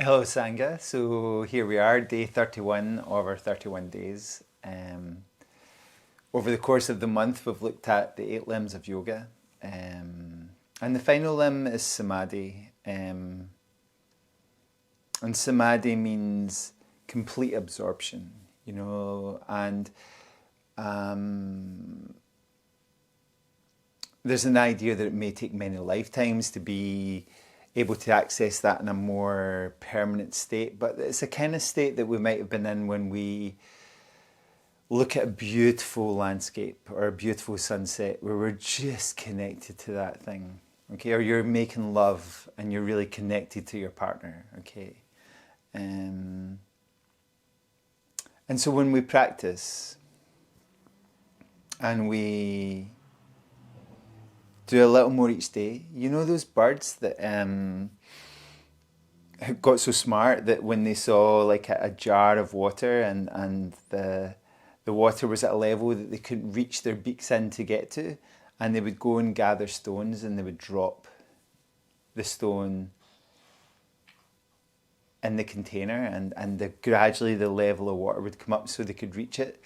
Hello, Sangha. So here we are, day 31 of our 31 days. Over the course of the month, we've looked at the 8 limbs of yoga. And the final limb is samadhi. And samadhi means complete absorption, and there's an idea that it may take many lifetimes to be able to access that in a more permanent state, but it's a kind of state that we might have been in when we look at a beautiful landscape or a beautiful sunset where we're just connected to that thing, okay? Or you're making love and you're really connected to your partner, okay? And so when we practice and we do a little more each day, those birds that got so smart that when they saw like a jar of water and the water was at a level that they couldn't reach their beaks in to get to, and they would go and gather stones and they would drop the stone in the container, and gradually the level of water would come up so they could reach it.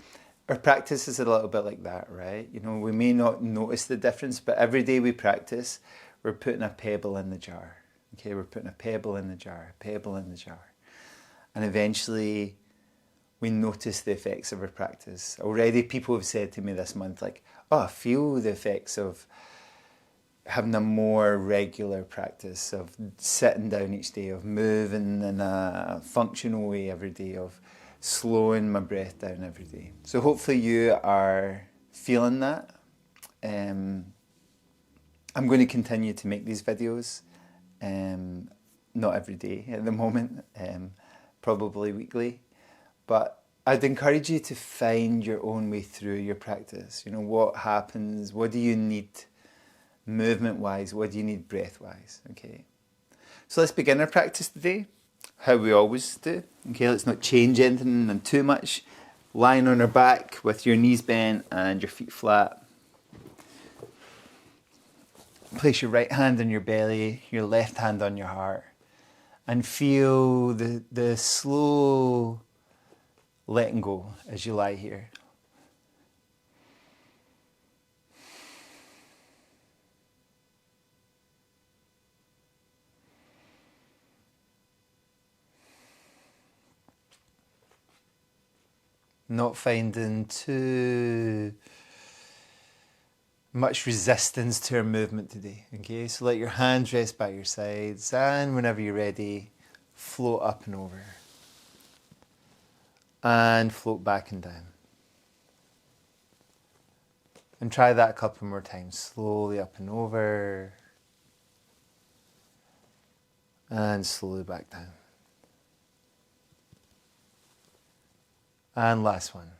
Our practice is a little bit like that, right? We may not notice the difference, but every day we practice, we're putting a pebble in the jar. Okay, we're putting a pebble in the jar, a pebble in the jar. And eventually we notice the effects of our practice. Already people have said to me this month, like, I feel the effects of having a more regular practice, of sitting down each day, of moving in a functional way every day, of slowing my breath down every day. So hopefully you are feeling that. I'm going to continue to make these videos, not every day at the moment, probably weekly, but I'd encourage you to find your own way through your practice. What happens, what do you need movement-wise, what do you need breath-wise, okay? So let's begin our practice today, how we always do. Okay, let's not change anything too much. Lying on our back with your knees bent and your feet flat. Place your right hand on your belly, your left hand on your heart, and feel the slow letting go as you lie here. Not finding too much resistance to our movement today, okay? So let your hands rest by your sides, and whenever you're ready, float up and over. And float back and down. And try that a couple more times, slowly up and over. And slowly back down. And last one.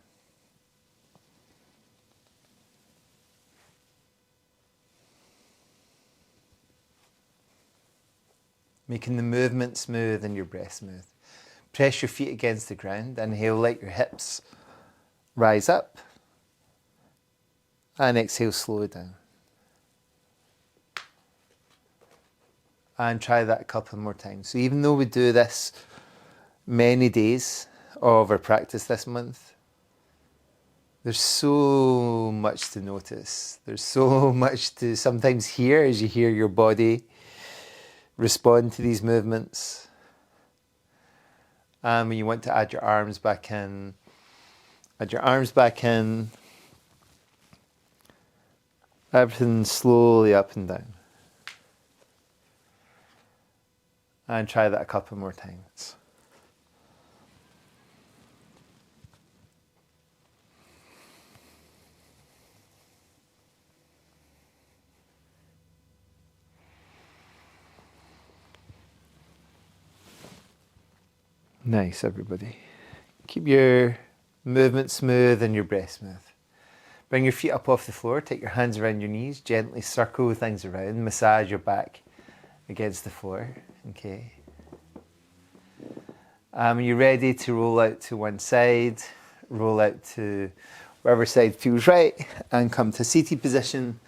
Making the movement smooth and your breath smooth. Press your feet against the ground. Inhale, let your hips rise up. And exhale, slow down. And try that a couple more times. So even though we do this many days of our practice this month, there's so much to notice. There's so much to sometimes hear as you hear your body respond to these movements. And when you want to add your arms back in, add your arms back in. Everything slowly up and down. And try that a couple more times. Nice, everybody. Keep your movement smooth and your breath smooth. Bring your feet up off the floor, take your hands around your knees, gently circle things around, massage your back against the floor, okay? When you're ready to roll out to one side, roll out to wherever side feels right, and come to seated position.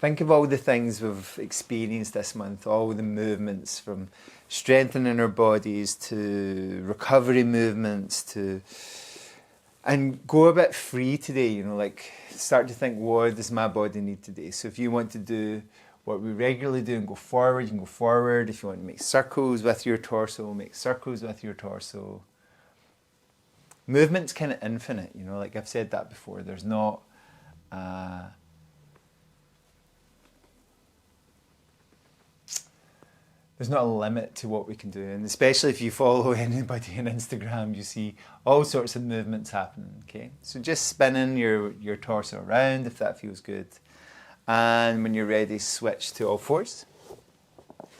Think of all the things we've experienced this month, all the movements from strengthening our bodies to recovery movements and go a bit free today, you know, like start to think, what does my body need today? So if you want to do what we regularly do and go forward, you can go forward. If you want to make circles with your torso, make circles with your torso. Movement's kind of infinite, you know, like I've said that before. There's not a limit to what we can do. And especially if you follow anybody on Instagram, you see all sorts of movements happening, okay? So just spinning your torso around if that feels good. And when you're ready, switch to all fours.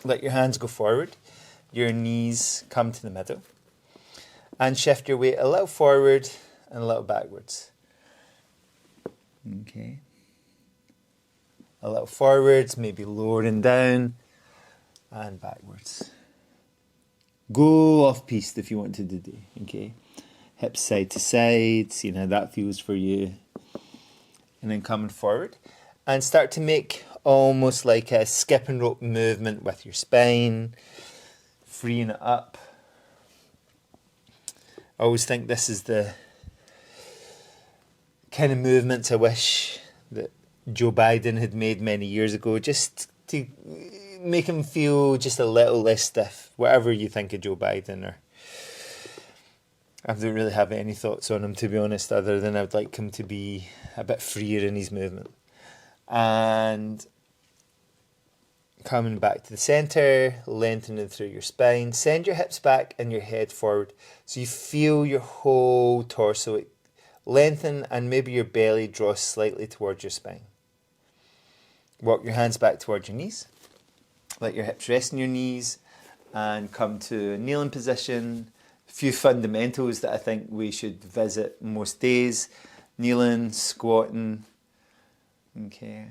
Let your hands go forward. Your knees come to the middle. And shift your weight a little forward and a little backwards. Okay. A little forwards, maybe lowering down and backwards. Go off piste if you want to today, okay? Hips side to side, seeing how that feels for you. And then coming forward. And start to make almost like a skip and rope movement with your spine. Freeing it up. I always think this is the kind of movements I wish that Joe Biden had made many years ago, just to make him feel just a little less stiff, whatever you think of Joe Biden. Or I don't really have any thoughts on him, to be honest, other than I'd like him to be a bit freer in his movement. And coming back to the centre, lengthening through your spine. Send your hips back and your head forward. So you feel your whole torso lengthen and maybe your belly draws slightly towards your spine. Walk your hands back towards your knees. Let your hips rest on your knees and come to a kneeling position. A few fundamentals that I think we should visit most days. Kneeling, squatting. Okay.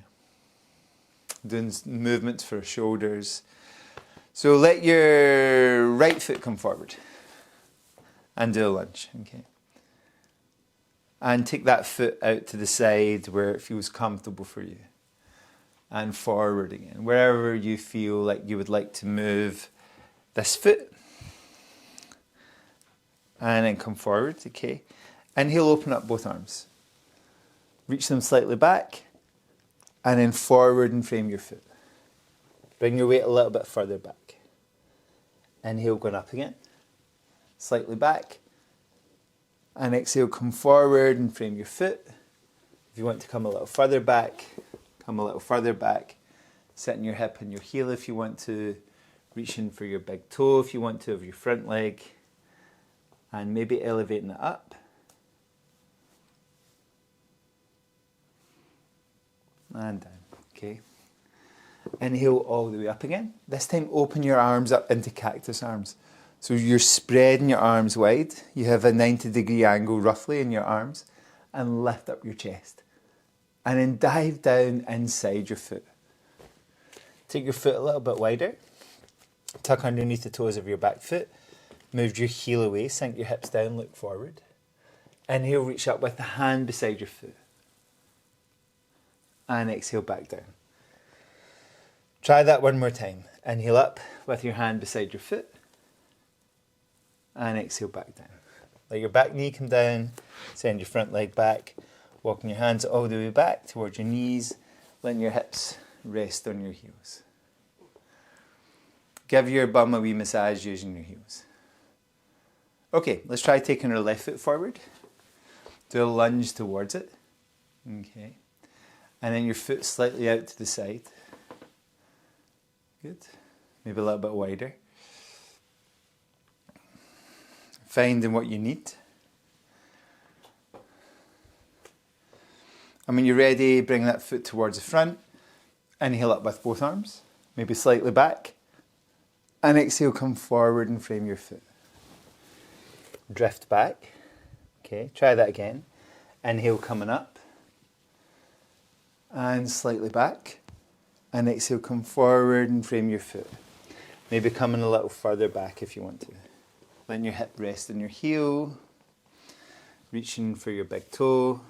Doing movements for shoulders. So let your right foot come forward and do a lunge. Okay. And take that foot out to the side where it feels comfortable for you. And forward again. Wherever you feel like you would like to move this foot. And then come forward, okay. And he'll open up both arms. Reach them slightly back. And then forward and frame your foot. Bring your weight a little bit further back. Inhale, going up again. Slightly back. And exhale, come forward and frame your foot. If you want to come a little further back, come a little further back. Setting your hip and your heel if you want to. Reaching for your big toe if you want to of your front leg. And maybe elevating it up. And down, okay. Inhale all the way up again. This time open your arms up into cactus arms. So you're spreading your arms wide. You have a 90-degree angle roughly in your arms. And lift up your chest. And then dive down inside your foot. Take your foot a little bit wider. Tuck underneath the toes of your back foot. Move your heel away, sink your hips down, look forward. Inhale, reach up with the hand beside your foot. And exhale back down. Try that one more time. Inhale up with your hand beside your foot. And exhale back down. Let your back knee come down. Send your front leg back. Walking your hands all the way back towards your knees. Letting your hips rest on your heels. Give your bum a wee massage using your heels. Okay, let's try taking our left foot forward. Do a lunge towards it. Okay. And then your foot slightly out to the side. Good. Maybe a little bit wider. Finding what you need. And when you're ready, bring that foot towards the front. Inhale up with both arms. Maybe slightly back. And exhale, come forward and frame your foot. Drift back. Okay, try that again. Inhale, coming up. And slightly back. And exhale, come forward and frame your foot. Maybe coming a little further back if you want to. Letting your hip rest on your heel. Reaching for your big toe.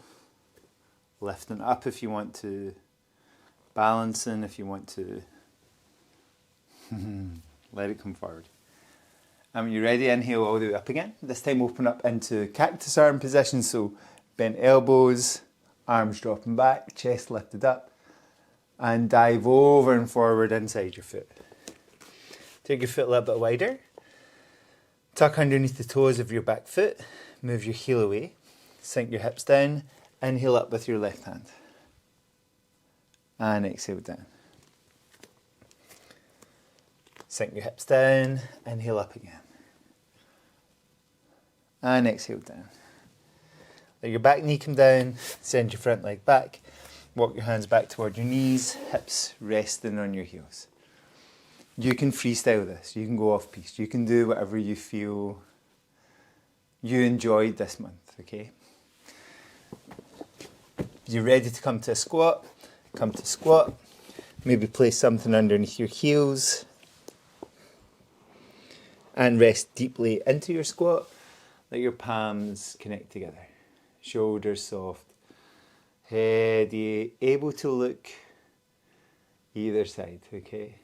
Lifting up if you want to. balancing if you want to. Let it come forward. You're ready, inhale all the way up again. This time open up into cactus arm position, so bent elbows, arms dropping back, chest lifted up, and dive over and forward inside your foot. Take your foot a little bit wider, tuck underneath the toes of your back foot, move your heel away, sink your hips down, inhale up with your left hand, and exhale down. Sink your hips down, inhale up again. And exhale down. Let your back knee come down, send your front leg back, walk your hands back toward your knees, hips resting on your heels. You can freestyle this, you can go off piste, you can do whatever you feel you enjoyed this month, okay? If you're ready to come to a squat, come to squat. Maybe place something underneath your heels. And rest deeply into your squat. Let your palms connect together. Shoulders soft. Head able to look either side, okay?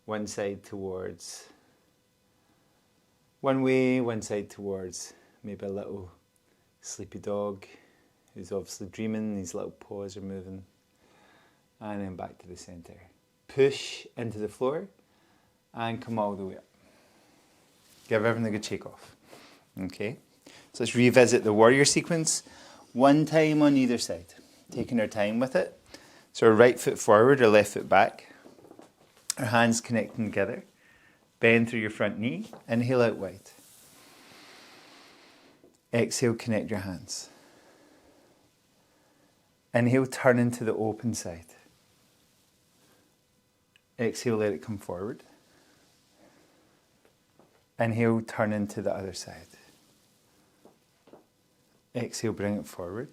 One side towards one way, one side towards maybe a little sleepy dog who's obviously dreaming, these little paws are moving. And then back to the centre. Push into the floor and come all the way up. Give everything a good shake off. Okay, so let's revisit the warrior sequence. One time on either side. Taking our time with it. So our right foot forward, our left foot back. Our hands connecting together. Bend through your front knee. Inhale out wide. Exhale, connect your hands. Inhale, turn into the open side. Exhale, let it come forward. Inhale, turn into the other side. Exhale, bring it forward.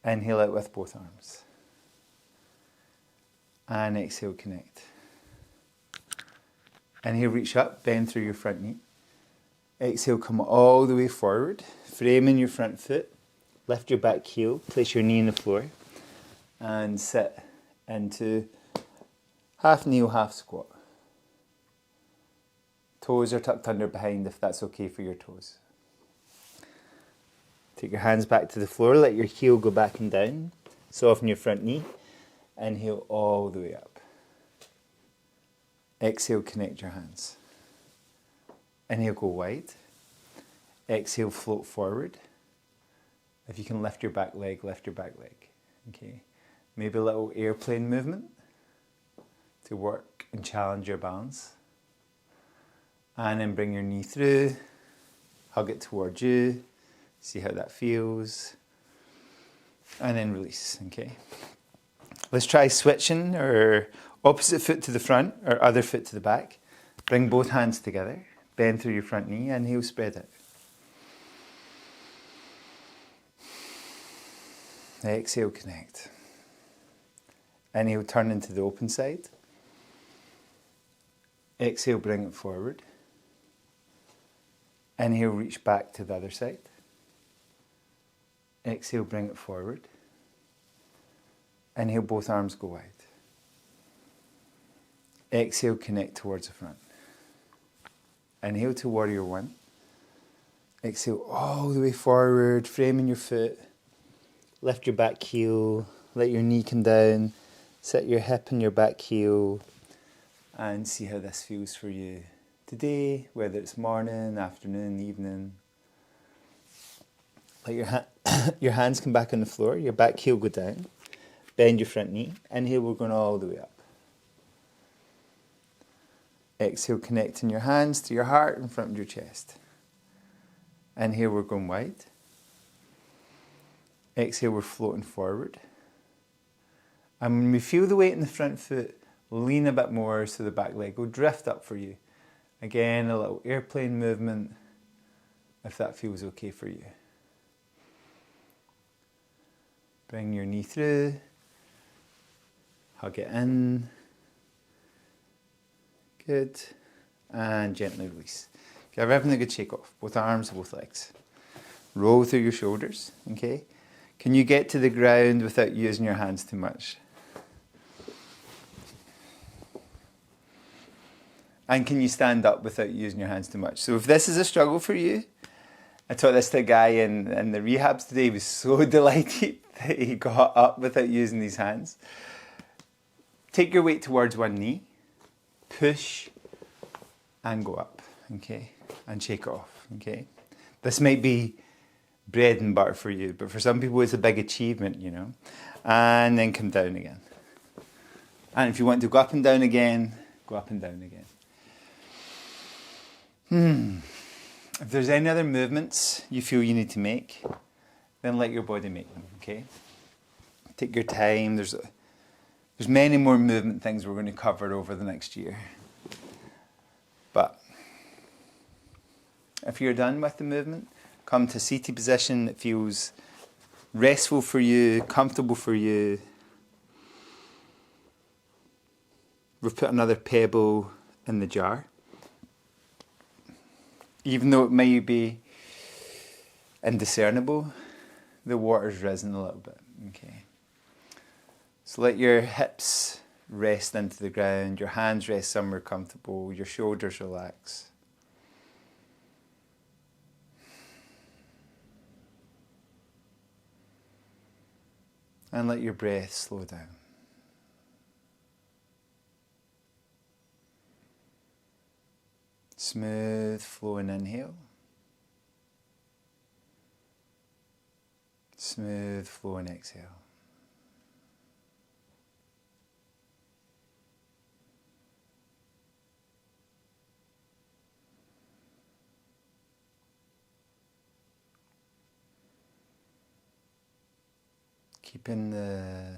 Inhale out with both arms. And exhale, connect. Inhale, reach up, bend through your front knee. Exhale, come all the way forward, framing your front foot. Lift your back heel, place your knee on the floor, and sit into half kneel, half squat. Toes are tucked under behind if that's okay for your toes. Take your hands back to the floor, let your heel go back and down. Soften your front knee. Inhale all the way up. Exhale, connect your hands. Inhale, go wide. Exhale, float forward. If you can lift your back leg, lift your back leg. Okay. Maybe a little airplane movement to work and challenge your balance. And then bring your knee through, hug it towards you, see how that feels, and then release, okay? Let's try switching our opposite foot to the front, or other foot to the back. Bring both hands together, bend through your front knee, inhale, spread out. Exhale, connect. Inhale, turn into the open side. Exhale, bring it forward. Inhale, reach back to the other side. Exhale, bring it forward. Inhale, both arms go wide. Exhale, connect towards the front. Inhale to warrior one. Exhale all the way forward, framing your foot. Lift your back heel, let your knee come down. Sit your hip and your back heel. And see how this feels for you today, whether it's morning, afternoon, evening. Let your hands come back on the floor, your back heel go down. Bend your front knee. Inhale, we're going all the way up. Exhale, connecting your hands to your heart in front of your chest. Inhale, we're going wide. Exhale, we're floating forward. And when we feel the weight in the front foot, lean a bit more so the back leg will drift up for you. Again, a little airplane movement, if that feels okay for you. Bring your knee through, hug it in. Good. And gently release. Give everything a good shake off. Both arms, both legs. Roll through your shoulders, okay? Can you get to the ground without using your hands too much? And can you stand up without using your hands too much? So if this is a struggle for you, I taught this to a guy in the rehabs today. He was so delighted that he got up without using his hands. Take your weight towards one knee, push, and go up, okay? And shake it off, okay? This might be bread and butter for you, but for some people it's a big achievement, you know? And then come down again. And if you want to go up and down again, go up and down again. If there's any other movements you feel you need to make, then let your body make them, okay? Take your time. There's many more movement things we're going to cover over the next year. But if you're done with the movement, come to a seated position that feels restful for you, comfortable for you. We've put another pebble in the jar. Even though it may be indiscernible, the water's risen a little bit, okay? So let your hips rest into the ground, your hands rest somewhere comfortable, your shoulders relax. And let your breath slow down. Smooth flowing inhale. Smooth flowing exhale. Keeping the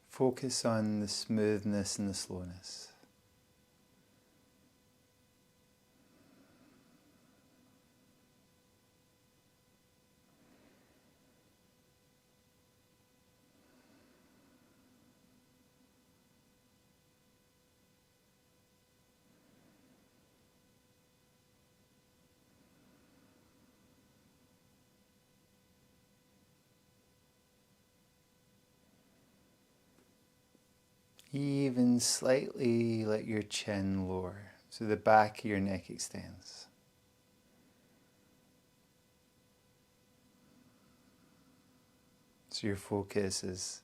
focus on the smoothness and the slowness. Even slightly let your chin lower, so the back of your neck extends. So your focus is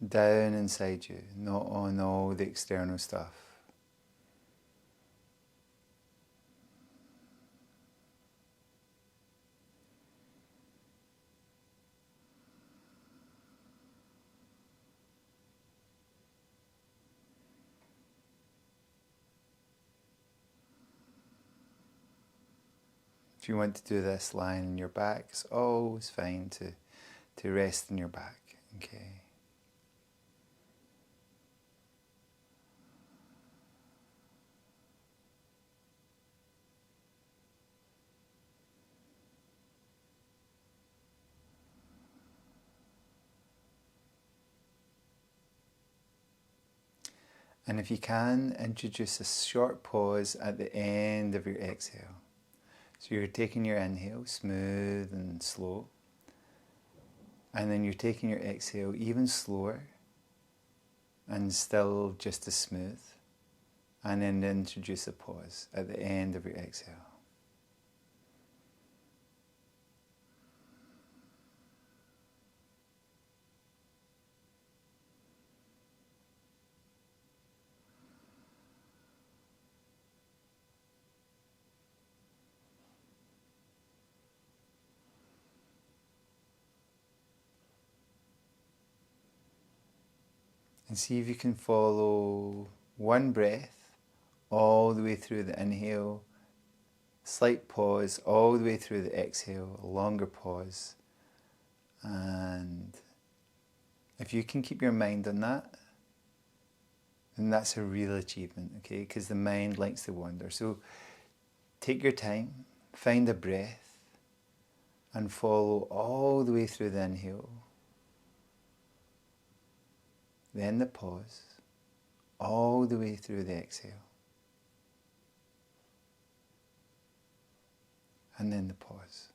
down inside you, not on all the external stuff. If you want to do this lying on your back, it's always fine to rest on your back, okay? And if you can, introduce a short pause at the end of your exhale. So you're taking your inhale, smooth and slow. And then you're taking your exhale even slower and still just as smooth. And then introduce a pause at the end of your exhale. And see if you can follow one breath all the way through the inhale, slight pause all the way through the exhale, a longer pause. And if you can keep your mind on that, then that's a real achievement, okay? Because the mind likes to wander. So take your time, find a breath, and follow all the way through the inhale. Then the pause, all the way through the exhale. And then the pause.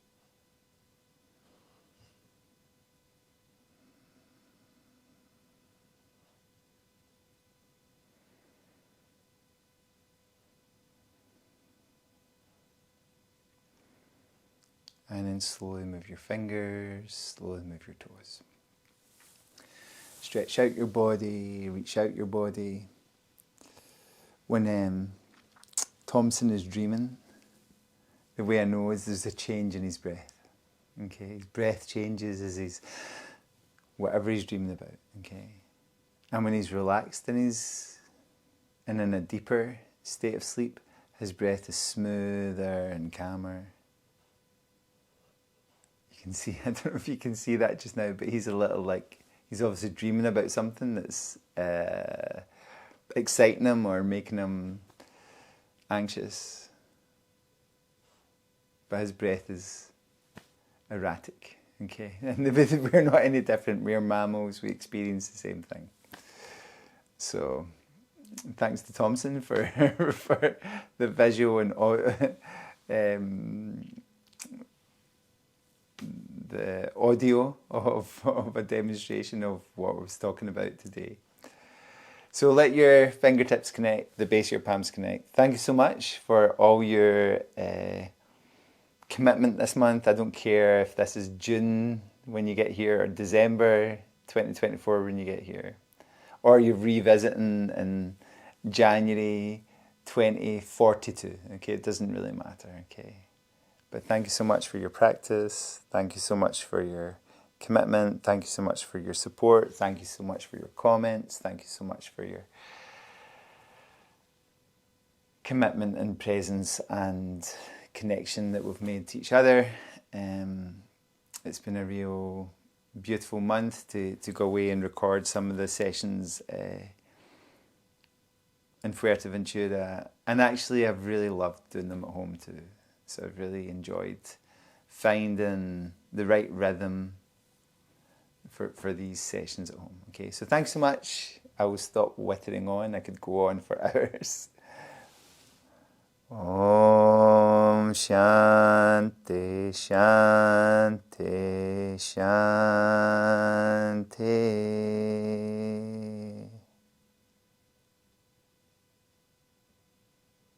And then slowly move your fingers, slowly move your toes. Stretch out your body, reach out your body. When Thompson is dreaming, the way I know is there's a change in his breath. Okay, his breath changes as he's, whatever he's dreaming about. Okay, and when he's relaxed and in a deeper state of sleep, his breath is smoother and calmer. You can see, I don't know if you can see that just now, but he's a little like, he's obviously dreaming about something that's exciting him or making him anxious. But his breath is erratic, okay? And we're not any different. We're mammals, we experience the same thing. So, thanks to Thompson for for the visual and the audio of a demonstration of what I was talking about today. So let your fingertips connect, the base of your palms connect. Thank you so much for all your commitment this month. I don't care if this is June when you get here or December 2024 when you get here, or you're revisiting in January 2042. Okay, it doesn't really matter. Okay, but thank you so much for your practice. Thank you so much for your commitment. Thank you so much for your support. Thank you so much for your comments. Thank you so much for your commitment and presence and connection that we've made to each other. It's been a real beautiful month to go away and record some of the sessions in Fuerteventura, and actually I've really loved doing them at home too. So I've really enjoyed finding the right rhythm for these sessions at home. Okay, so thanks so much. I will stop whittering on. I could go on for hours. Om Shanti Shanti Shanti.